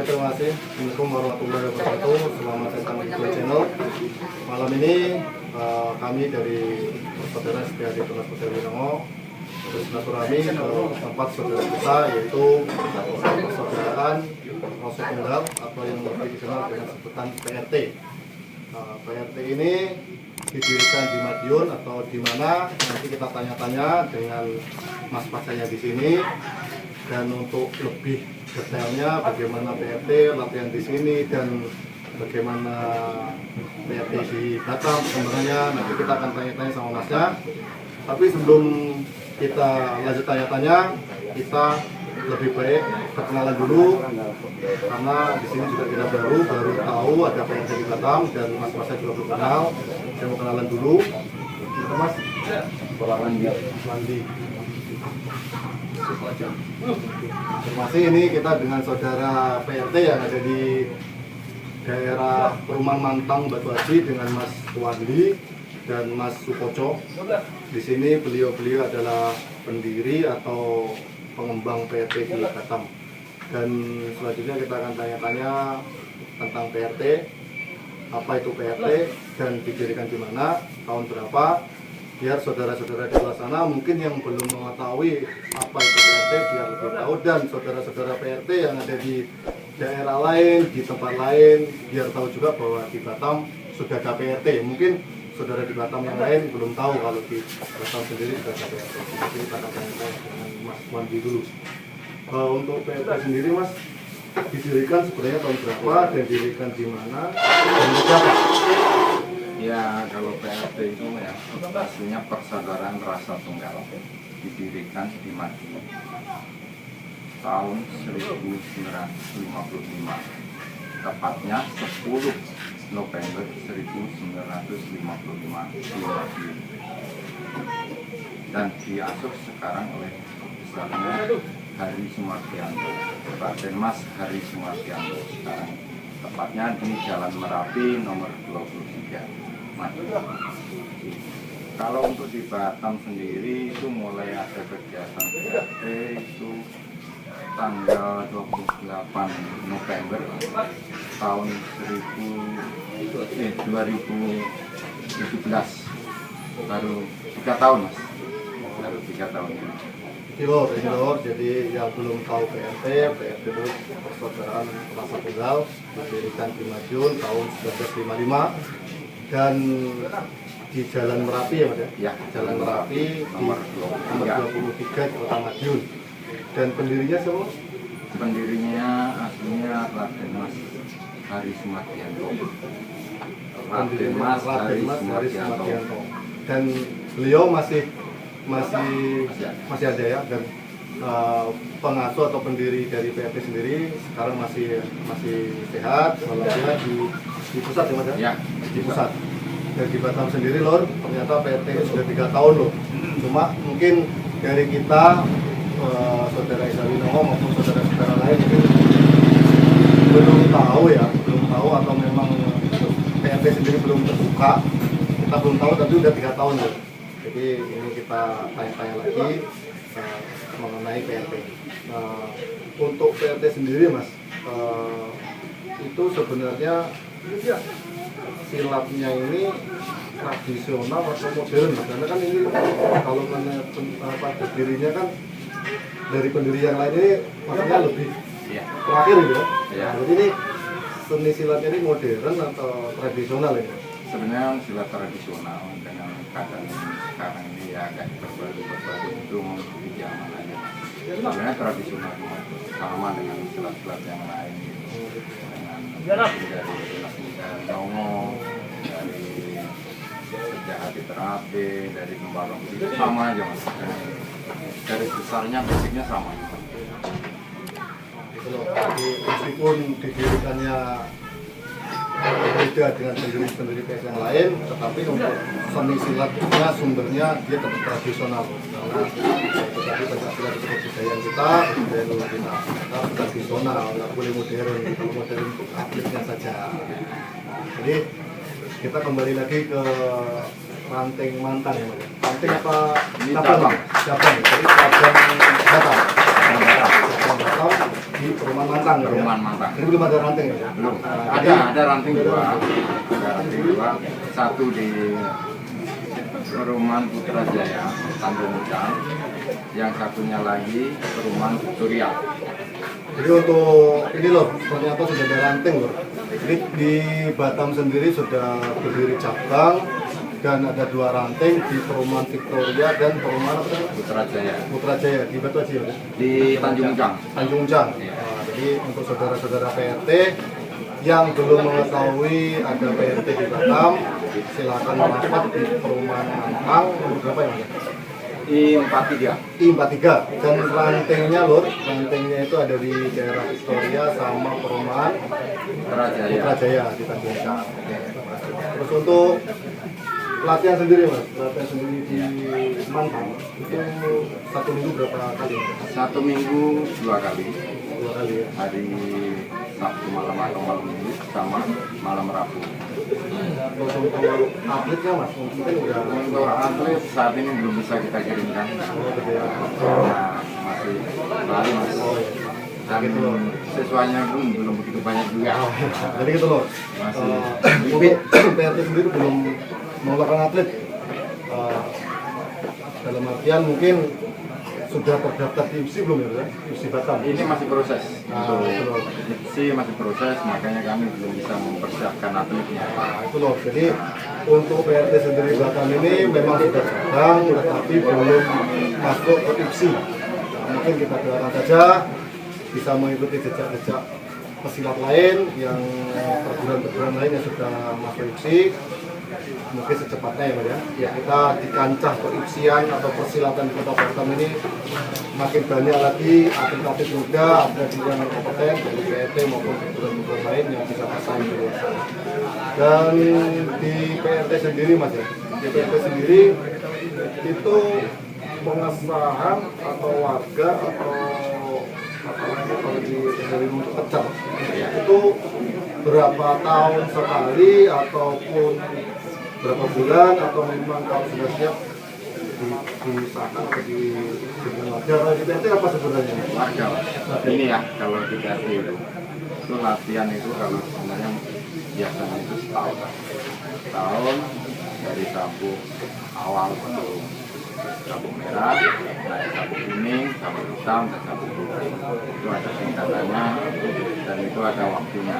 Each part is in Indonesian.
terima kasih. Assalamualaikum warahmatullahi wabarakatuh. Selamat datang di channel. Malam ini kami dari Saudara Setiadi Tunas Hotel Winongo bersilaturahmi ke tempat saudara kita, yaitu persaudaraan Rosok Tunggal atau yang lebih dikenal dengan sebutan PRT. PRT ini didirikan di Madiun atau di mana, nanti kita tanya-tanya dengan Mas Pasanya di sini. Dan untuk lebih detailnya bagaimana PRT latihan di sini dan bagaimana PRT di Batam perkembangannya, nanti kita akan tanya-tanya sama Masnya. Tapi sebelum kita lanjut tanya-tanya, kita lebih baik perkenalan dulu, karena di sini juga kita baru tahu ada PRT di Batam dan Mas Masnya juga belum kenal. Saya mau kenalan dulu. Mas, Landi. Terima kasih. Ini kita dengan saudara PRT yang ada di daerah Perumahan Mantang Batu Haji dengan Mas Wandi dan Mas Sukoco. Di sini beliau adalah pendiri atau pengembang PRT di Batam. Dan selanjutnya kita akan tanya-tanya tentang PRT, apa itu PRT dan didirikan di mana, tahun berapa, biar saudara-saudara di luar sana mungkin yang belum mengetahui apa itu PRT biar lebih tahu, dan saudara-saudara PRT yang ada di daerah lain, di tempat lain, biar tahu juga bahwa di Batam sudah ada PRT. Mungkin saudara di Batam yang lain belum tahu kalau di Batam sendiri sudah ada PRT. Jadi kita akan tanya dengan Mas Wandi dulu. Untuk PRT sendiri, Mas, didirikan sebenarnya tahun berapa dan didirikan di mana dan berapa? Ya, kalau PRT itu ya aslinya Persaudaraan Rasa Tunggal, didirikan di Madiun tahun 1955, tepatnya 10 November 1955 di Madiun, dan diasuh sekarang oleh besarnya Hari Sumardianto, Raden Mas Hari Sumardianto sekarang, tepatnya di Jalan Merapi nomor 23. Kalau untuk di Batam sendiri itu mulai ada kegiatan PRT itu tanggal 28 November tahun 2017, baru 3 tahun, Mas, baru 3 tahun ini. Lor, jadi yang belum tahu PRT itu Persaudaraan Rasa Tunggal, didirikan di Madiun tahun 1955 dan di Jalan Merapi, ya Mas ya? Ya, Jalan Merapi nomor 23 Kota Madiun. Dan pendirinya siapa? Pendirinya aslinya Raden Mas Hari Sumardianto. Raden Mas Hari Sumardianto. Dan beliau masih ada ya, dan pengasuh atau pendiri dari PRT sendiri sekarang masih sehat, walaupun di pusat ya Mas ya? Di pusat. Dan di Batam sendiri Lor, ternyata PRT sudah 3 tahun loh. Cuma mungkin dari kita saudara Isa Winongo maupun saudara-saudara lain mungkin belum tahu atau memang PRT sendiri belum terbuka, kita belum tahu, tapi udah 3 tahun loh. Jadi ini kita tanya-tanya lagi mengenai PRT. Untuk PRT sendiri Mas, itu sebenarnya silatnya ini tradisional atau modern, Mas? Karena kan ini kalau berdirinya kan dari pendiri yang lain ini maksudnya lebih terakhir gitu ya. Jadi ini seni silatnya ini modern atau tradisional ini? Sebenarnya silat tradisional, dengan keadaan sekarang ini ya agak berbagai itu mengikuti zaman aja. Sebenarnya tradisional sama dengan silat-silat yang lain gitu. Dengan dari Nongo, dari sejak hati terapi, dari Kembarong, itu sama aja Mas. Dari besarnya basicnya sama. Jadi meskipun didirikannya beda dengan pendiri-pendiri PS yang lain, tetapi untuk seni silatnya sumbernya dia tetap tradisional. Karena itu tadi Pancasila itu kebudayaan kita tradisional, nggak boleh modern. Kalau modern itu atletnya saja. Jadi kita kembali lagi ke ranting Mantang ya, Mas. Ranting apa? Ini cabang. Jadi cabang Batam. Batam di Perumahan Mantang. Perumahan Mantang. Jadi belum ada ranting ya? Belum. Nah, Ada ranting dua. Ada ranting dua. Satu di Perumahan Putrajaya, Tanjung Ucang. Yang satunya lagi Perumahan Victoria. Jadi untuk ini loh, ternyata sudah ada ranting loh. Jadi di Batam sendiri sudah berdiri cabang dan ada 2 ranting di Perumahan Victoria dan Perumahan apa namanya? Putrajaya. Putrajaya di Batu Aji ya? Di Tanjung Ucang. Tanjung Ucang. Iya. Nah, jadi untuk saudara-saudara PRT yang belum mengetahui ada PRT di Batam, silakan merapat di Perumahan Mantang nomor berapa ya? I43. I43 dan rantingnya lur, rantingnya itu ada di daerah Victoria sama Perumahan Putrajaya. Putrajaya di Tanjung Ucang. Terus untuk pelatihan sendiri mas, pelatihan sendiri di Mantang itu 1 minggu berapa kali? 1 minggu 2 kali. 2 kali ya. Hari Sabtu malam atau malam Minggu sama malam Rabu. Terus untuk atletnya mas, mungkin udah Untuk atlet saat ini belum bisa kita kirimkan karena masih lari mas. Dan siswanya pun belum begitu banyak juga. Jadi gitu loh. Masih Untuk PRT sendiri belum mengeluarkan atlet. Dalam artian mungkin sudah terdaftar di IPSI belum ya? IPSI Batam. Ini masih proses. Nah, itu loh. IPSI masih proses, makanya kami belum bisa mempersiapkan atletnya. Nah, itu loh. Jadi untuk PRT sendiri Batam ini memang sudah sedang, tetapi belum masuk ke IPSI. Nah, mungkin kita doakan saja bisa mengikuti jejak-jejak pesilat lain yang perguruan-perguruan lain yang sudah masuk IPSI. Mungkin secepatnya ya Mas ya. Ya kita di kancah keipsian atau persilatan di Kota Batam ini makin banyak lagi atlet-atlet muda, atlet yang kompeten dari PRT maupun perguruan-perguruan lain yang bisa bersaing di luar sana. Dan di PRT sendiri Mas ya, di PRT sendiri itu pengesahan atau warga atau apalagi kalau di untuk pecah itu berapa tahun sekali ataupun berapa bulan atau memang kalau sudah siap disahkan atau di warga atau di PRT apa sebenarnya? Warga. Ini ya kalau di PRT itu latihan itu kalau sebenarnya biasanya itu setahun dari sabuk awal untuk sabuk merah, naik sabuk kuning, sabuk hitam, dan sabuk biru. Itu ada tingkatannya dan itu ada waktunya.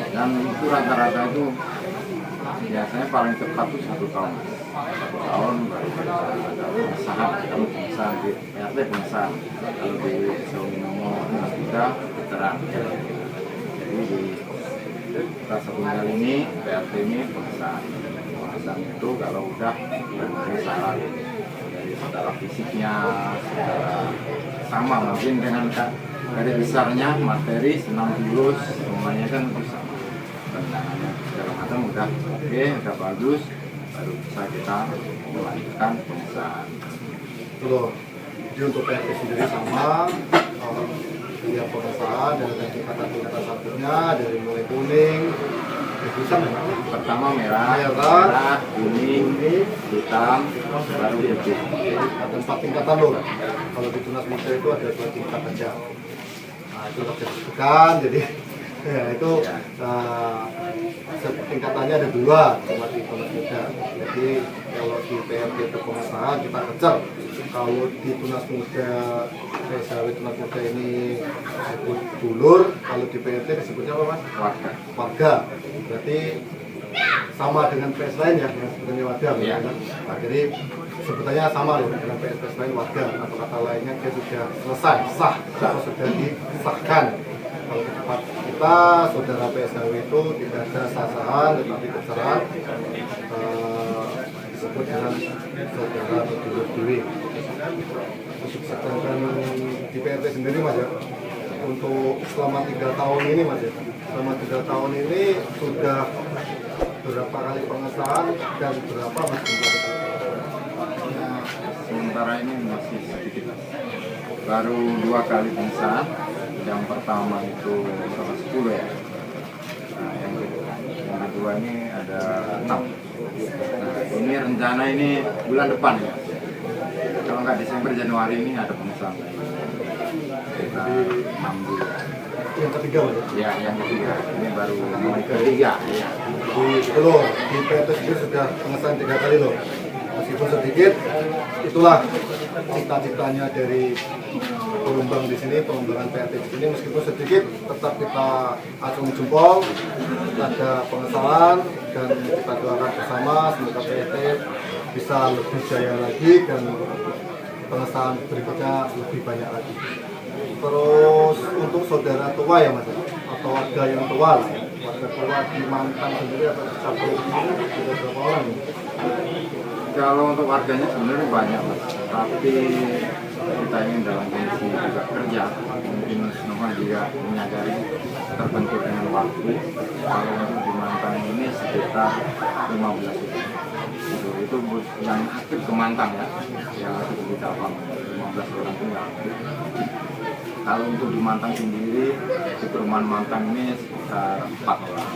Dan itu rata-rata itu biasanya paling cepat itu 1 tahun. 1 tahun baru ada pengesahan. Kalau pengesahan di PRT pengesahan, kalau di Seuminomo kita veteran. Jadi di Rasa Tunggal ini PRT ini pengesahan. Pengesahan itu kalau udah memenuhi syarat dari secara fisiknya, secara sama mungkin dengan dari besarnya materi senam jurus semuanya kan itu sama. Tendangannya segala macam udah oke, udah bagus, baru bisa kita melanjutkan pengesahan. Itu loh. Jadi untuk PRT sendiri sama setiap pengesahan dan ada tingkatan-tingkatan sabuknya dari mulai kuning, hitam ya. Pertama merah, kuning, hitam, baru putih. Ada 4 tingkatan loh. Kalau di Tunas Muda itu ada 2 tingkat aja. Nah itu harus disebutkan. Jadi ya itu tingkatannya ada 2 sama di Tunas Muda. Jadi kalau di PRT itu pengesahan kita kejar. Kalau di Tunas Muda PSW Tunas Muda ini disebut dulur, kalau di PRT disebutnya apa mas? Warga. Warga. Berarti sama dengan PS lain ya, yang sebenarnya warga. Iya. Nah, jadi sebutannya sama loh dengan PS lain warga, atau kata lainnya dia sudah selesai, sah, atau sudah disahkan. Kalau di tempat kita, saudara PSW itu tidak ada sah-sahan, tetapi kesalahan disebut dengan saudara atau dulur-dulur. Sedangkan di PRT sendiri mas ya, untuk selama 3 tahun ini mas ya, selama 3 tahun ini sudah berapa kali pengesahan dan berapa mas jumlah? Sementara ini masih sedikit, baru 2 kali pengesahan. Yang pertama itu 10 ya. Nah, yang kedua ini ada 6. Nah, ini rencana ini bulan depan ya. Kalau nggak Desember Januari ini ada pengesahan lagi. sekitar 6 bulan. Yang ketiga Mas ya? Ya, yang ketiga. Ini baru mau ketiga. Ya. Itu loh, di PT sendiri sudah pengesahan 3 kali loh. Meskipun sedikit, itulah cita-citanya dari pengembangan di sini, pengembangan PT di sini. Meskipun sedikit, tetap kita acungi jempol, ada pengesahan dan kita doakan bersama semoga PT bisa lebih jaya lagi dan pengesahan berikutnya lebih banyak lagi. Terus untuk saudara tua ya Mas, atau warga yang tua lah ya. Warga tua di Mantang sendiri atau di Cabul ini sudah berapa orang? Kalau untuk warganya sebenarnya banyak, Mas. Tapi kita ingin dalam kondisi juga kerja. Mungkin semua juga menyadari terbentuk dengan waktu. Kalau untuk di Mantang ini sekitar 15 orang. Itu yang aktif ke Mantang ya. Yang aktif di cabang 15 orang itu yang aktif. Kalau untuk di Mantang sendiri, di perumahan Mantang ini sekitar 4 orang.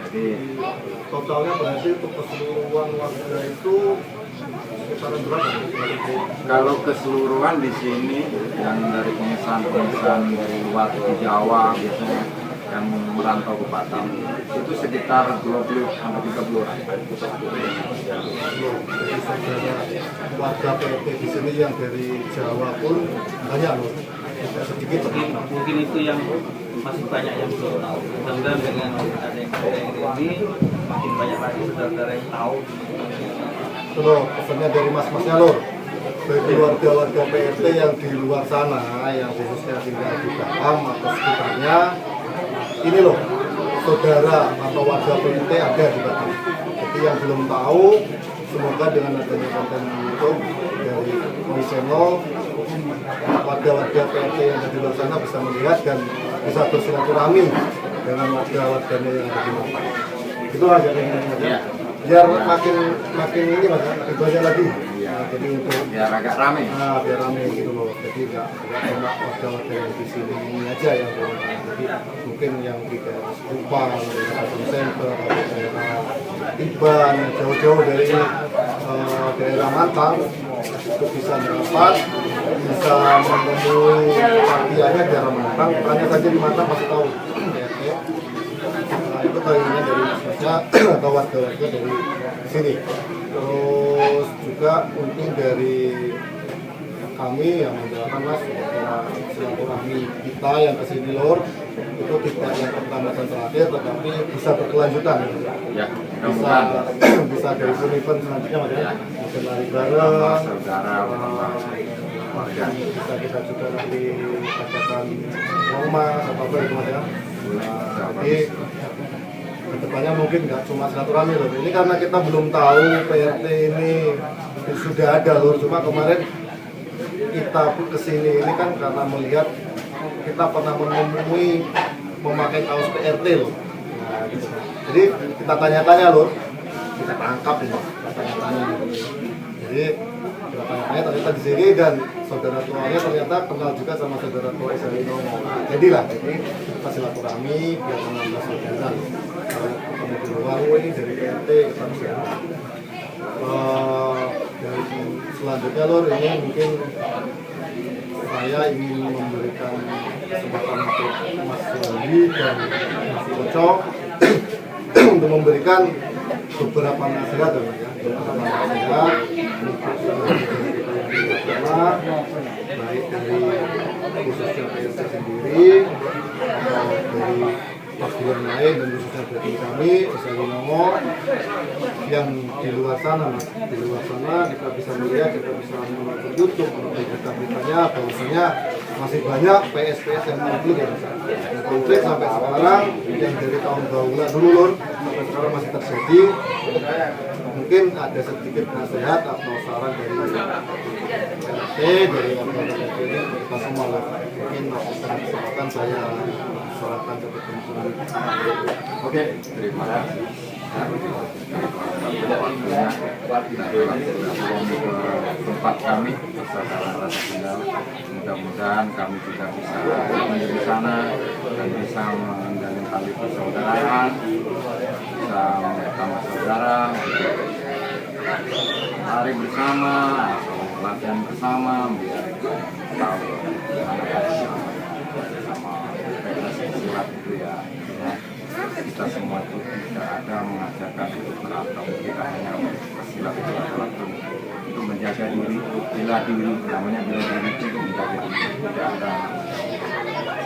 Jadi Totalnya berarti untuk keseluruhan warga itu sekitaran berapa? kalau keseluruhan di sini yang dari pengesahan dari luar di Jawa biasanya yang merantau ke Batam itu sekitar 20 sampai 30 orang. Jadi saudara warga PT di sini yang dari Jawa pun banyak loh, tidak sedikit loh. Mungkin itu yang masih banyak yang belum tahu. Mudah-mudahan dengan adanya ini makin banyak lagi saudara-saudara yang tahu. Itu loh pesannya dari mas-masnya loh, bagi warga-warga PT yang di luar sana, yang khususnya tinggal di Batam atau sekitarnya, ini loh saudara atau warga PT ada di Batam. Jadi yang belum tahu, semoga dengan adanya konten YouTube dari My Channel, warga-warga PT yang ada di luar sana bisa melihat dan bisa bersilaturahmi dengan warga-warganya yang ada di Mantang. Itu aja Ya. biar makin ini Mas, makin banyak lagi. Nah, jadi untuk Biar agak rame. biar rame gitu loh. Jadi nggak cuma warga-warga yang di sini ini aja yang beruntung. Jadi mungkin yang di daerah Kupang, daerah Center, atau daerah Tiban, yang jauh-jauh dari daerah Mantang itu bisa merapat, bisa menemui partiannya di daerah Mantang. Tanya saja di Mantang pasti tahu. Nah, itu kayaknya dari mas-masnya atau warga-warga dari sini. Terus juga mungkin dari kami yang menjalankan Mas silaturahmi kita yang kesini lor itu tidak yang pertama dan terakhir, tetapi bisa berkelanjutan. Ya, Bisa mudah-mudahan bisa dari event selanjutnya Mas ya. Mungkin lari tambah bareng, saudara, tambah warga. bisa kita juga nanti adakan rumah atau apa itu Mas ya. Nah, jadi kedepannya mungkin nggak cuma silaturahmi loh. Ini karena kita belum tahu PRT ini sudah ada loh. Cuma kemarin kita pun kesini ini kan karena melihat kita pernah menemui memakai kaos PRT loh. Nah, gitu. Jadi kita tanya-tanya loh, kita tangkap ini, kita tanya-tanya. Jadi kita tanya-tanya ternyata di sini dan saudara tuanya ternyata kenal juga sama saudara tua Isalino. Nah, jadilah jadi kita silaturahmi biar menambah saudara. Kalau ketemu di luar ini dari PRT kita bisa. Dan selanjutnya lor ini mungkin saya ingin memberikan kesempatan untuk Mas Wali dan Mas Kocok untuk memberikan beberapa nasihat ya, beberapa nasihat untuk saudara kita yang di luar sana, baik dari khususnya PRT sendiri atau dari pasukan lain dan khususnya dari kami Isalino yang di luar sana Mas. Di luar sana kita bisa melihat, kita bisa menonton YouTube, menonton berita-beritanya bahwasanya masih banyak PS-PS yang konflik ya Mas. Yang konflik sampai sekarang yang dari tahun bahula dulu lor sampai sekarang masih terjadi. Mungkin ada sedikit nasihat atau saran dari RT, dari warga-warga ini untuk kita semua lah. Mungkin kesempatan saya serahkan ke teman-teman. Oke, terima kasih. Ke tempat kami saudara rasa tinggal. Mudah-mudahan kami juga bisa menjadi sana dan bisa menjalin tali persaudaraan, bisa bersama saudara, hari bersama atau latihan bersama biar tahu gimana sama PNS silat itu ya, kita semua itu tidak ada mengajarkan untuk berantem, kita hanya silat itu adalah untuk menjaga diri, bela diri, namanya bela diri itu untuk menjaga diri, tidak ada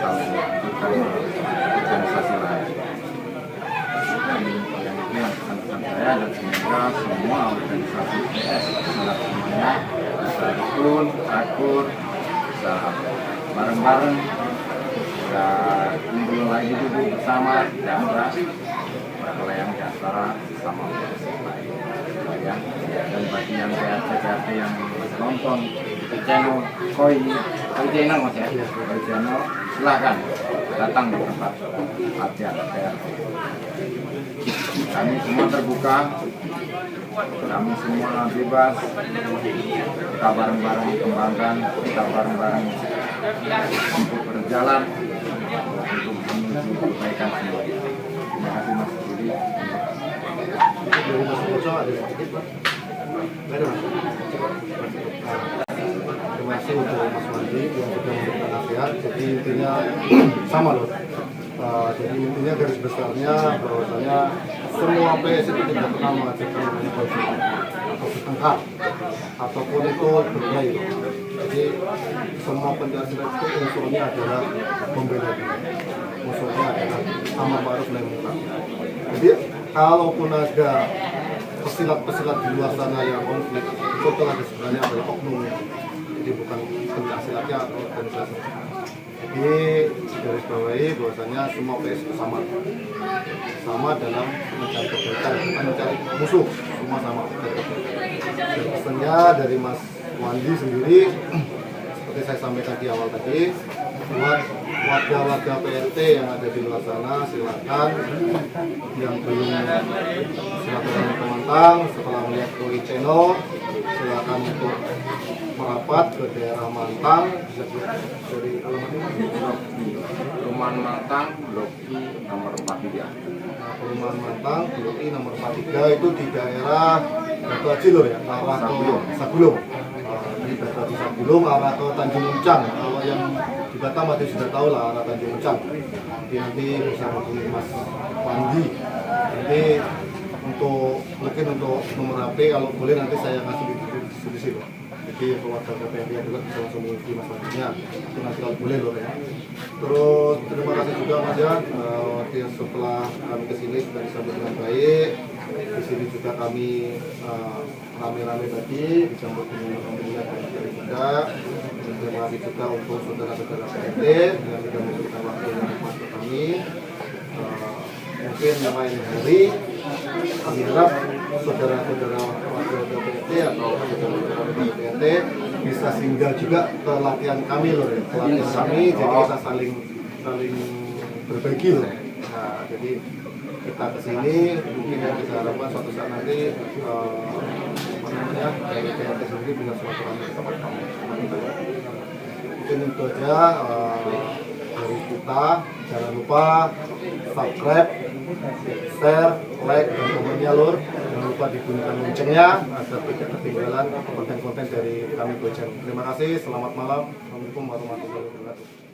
saling melakukan organisasi lain. Dan yang itu yang pesan-pesan saya, dan semoga semua organisasi PS silat semuanya bisa rukun, akur, bisa bareng-bareng, bisa kumpul lagi duduk bersama, tidak ada perkelahian di antara sama lain. Dan bagi yang PRT yang nonton di channel Koi channel mas ya, Koi channel, silakan datang di tempat latihan PRT. Kami semua terbuka, kami semua bebas, kita bareng-bareng kembangkan, kita bareng-bareng untuk berjalan untuk menuju kebaikan semua. Terima kasih Mas Budi. Dari Mas Boco ada sedikit Pak? Nggak ada Mas? Terima kasih untuk Mas Wandi yang sudah memberikan nasihat. Jadi intinya sama loh. Jadi intinya garis besarnya bahwasanya semua PS itu tidak pernah mengajarkan namanya konflik atau bertengkar ataupun itu berkelahi. Jadi semua Pancasila itu unsurnya adalah membela diri, unsurnya adalah amar ma'ruf nahi munkar. Jadi kalaupun ada pesilat-pesilat di luar sana yang konflik, itu telah sebenarnya adalah oknumnya. Jadi bukan Pancasilatnya atau organisasi. Jadi garis bawahi bahwasanya semua PS itu sama dalam mencari kebaikan, bukan mencari musuh, semua sama. Dan pesannya dari Mas Wandi sendiri, seperti saya sampaikan di awal tadi, buat warga-warga PRT yang ada di luar sana, silakan yang belum silaturahmi ke Mantang setelah melihat Koi channel, silakan untuk merapat ke daerah Mantang, bisa dari alamatnya Perumahan Mantang, Blok I nomor 43. Perumahan Mantang, Blok I nomor 43 itu di daerah Batu Haji loh ya, arah ke Sagulung. Di Batu Haji Sagulung, arah ke Tanjung Uncang. Kalau yang di Batam masih sudah tahu lah arah Tanjung Uncang. Jadi nanti bisa hubungi Mas Wandi. Nanti mungkin untuk nomor HP kalau boleh nanti saya kasih di sini. Jadi keluarga PPND juga bisa langsung mengikuti Mas Wandinya. Itu nanti kalau boleh loh ya. Terus terima kasih juga Mas ya, setelah kami kesini sudah disambut dengan baik. Di sini juga kami rame-rame tadi disambut dengan alhamdulillah dan juga. Terima kasih juga untuk saudara-saudara PRT yang sudah memberikan waktu yang nikmat ke kami. Mungkin lain hari kami harap saudara-saudara warga PRT atau saudara-saudara PRT bisa singgah juga ke latihan kami loh ya. Latihan kami jadi kita saling berbagi loh. Nah, jadi kita kesini mungkin yang kita harapkan suatu saat nanti dari PRT sendiri bisa suatu kami ke tempat kami. Mungkin itu aja dari kita. Jangan lupa subscribe, share, like, dan komennya lur. Jangan lupa dibunyikan loncengnya agar tidak ketinggalan konten-konten dari kami Koi Channel. Terima kasih, selamat malam. Assalamualaikum warahmatullahi wabarakatuh.